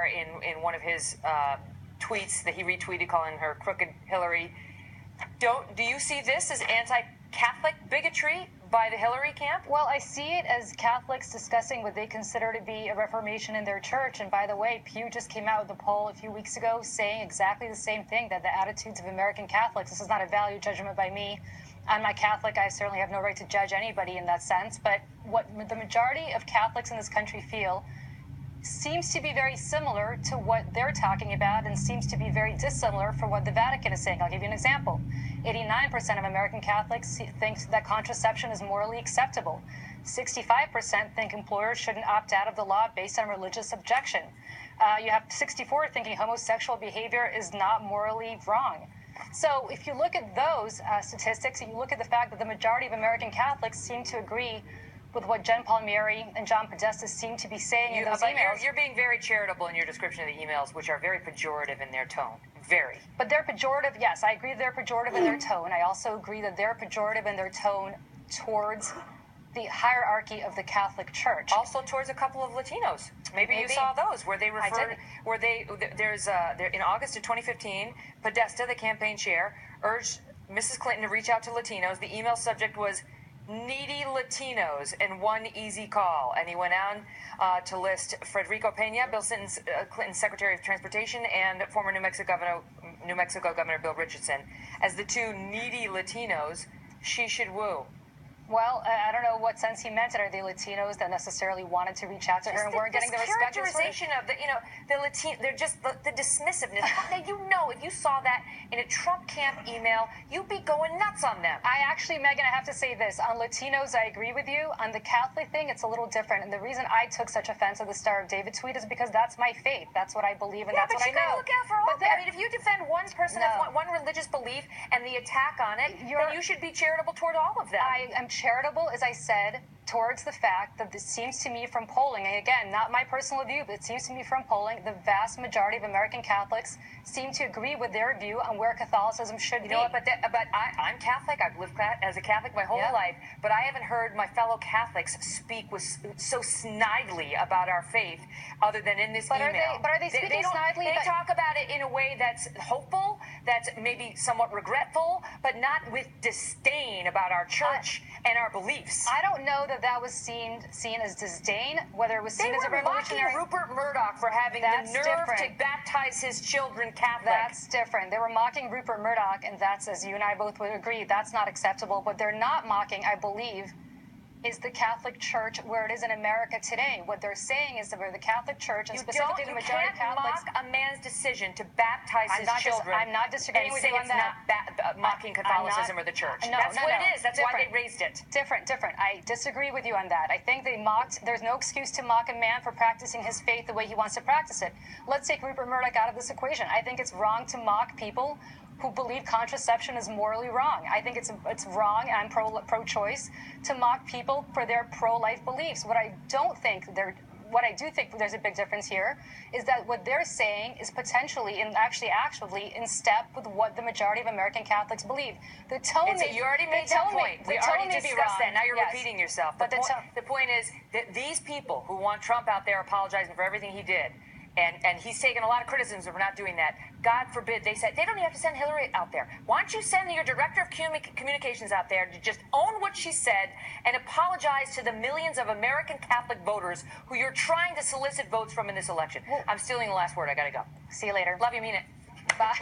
in one of his tweets that he retweeted calling her crooked Hillary. Do you see this as anti-Catholic bigotry by the Hillary camp? Well, I see it as Catholics discussing what they consider to be a reformation in their church. And by the way, Pew just came out with a poll a few weeks ago saying exactly the same thing, that the attitudes of American Catholics, this is not a value judgment by me. I'm not Catholic. I certainly have no right to judge anybody in that sense. But what the majority of Catholics in this country feel seems to be very similar to what they're talking about, and seems to be very dissimilar from what the Vatican is saying. I'll give you an example. 89% of American Catholics think that contraception is morally acceptable. 65% think employers shouldn't opt out of the law based on religious objection. You have 64 thinking homosexual behavior is not morally wrong. So if you look at those statistics, and you look at the fact that the majority of American Catholics seem to agree with what Jen Palmieri and John Podesta seem to be saying in those emails. You're being very charitable in your description of the emails, which are very pejorative in their tone. Very. But they're pejorative, yes, I agree they're pejorative in their tone. I also agree that they're pejorative in their tone towards the hierarchy of the Catholic Church. Also towards a couple of Latinos. Maybe. You saw those where they referred, in August of 2015, Podesta, the campaign chair, urged Mrs. Clinton to reach out to Latinos. The email subject was needy Latinos and one easy call. And he went on to list Federico Pena, Bill Clinton's Secretary of Transportation, and former New Mexico Governor Bill Richardson as the two needy Latinos she should woo. Well, I don't know what sense he meant it. Are they Latinos that necessarily wanted to reach out to her and weren't getting the respect? Characterization of the Latino, they're just the dismissiveness. Now, if you saw that in a Trump camp email, you'd be going nuts on them. Megan, I have to say this. On Latinos, I agree with you. On the Catholic thing, it's a little different. And the reason I took such offense at the Star of David tweet is because that's my faith. That's what I believe, and that's what I know. Yeah, but you gotta look out for all of it. I mean, if you defend one person of one religious belief and the attack on it, then you should be charitable toward all of them. I am charitable, as I said, towards the fact that this seems to me from polling, and again, not my personal view, but it seems to me from polling, the vast majority of American Catholics seem to agree with their view on where Catholicism should be. You know what, but I'm Catholic. I've lived as a Catholic my whole life, but I haven't heard my fellow Catholics speak so snidely about our faith, other than in this email. Are they speaking snidely? They talk about it in a way that's hopeful, that's maybe somewhat regretful, but not with disdain about our church and our beliefs. I don't know that was seen as disdain, whether it was seen as a revolutionary. They were mocking Rupert Murdoch for having the nerve to baptize his children Catholic. That's different. They were mocking Rupert Murdoch, and that's, as you and I both would agree, that's not acceptable. What they're not mocking, I believe, is the Catholic Church where it is in America today. What they're saying is that we're the Catholic Church, and specifically the majority of Catholics. You can't mock a man's decision to baptize his children. I'm not disagreeing with you on that. Not mocking Catholicism or the church. That's what it is. That's why they raised it. Different. I disagree with you on that. I think they mocked. There's no excuse to mock a man for practicing his faith the way he wants to practice it. Let's take Rupert Murdoch out of this equation. I think it's wrong to mock people who believe contraception is morally wrong. I think it's wrong, and I'm pro-choice, to mock people for their pro-life beliefs. What I do think there's a big difference here is that what they're saying is potentially and actually in step with what the majority of American Catholics believe. The tone you already made that point. We already discussed that. Now you're repeating yourself. But the point is that these people who want Trump out there apologizing for everything he did, and he's taken a lot of criticism for not doing that. God forbid, they said, they don't even have to send Hillary out there. Why don't you send your director of communications out there to just own what she said and apologize to the millions of American Catholic voters who you're trying to solicit votes from in this election? I'm stealing the last word. I got to go. See you later. Love you, mean it. Bye.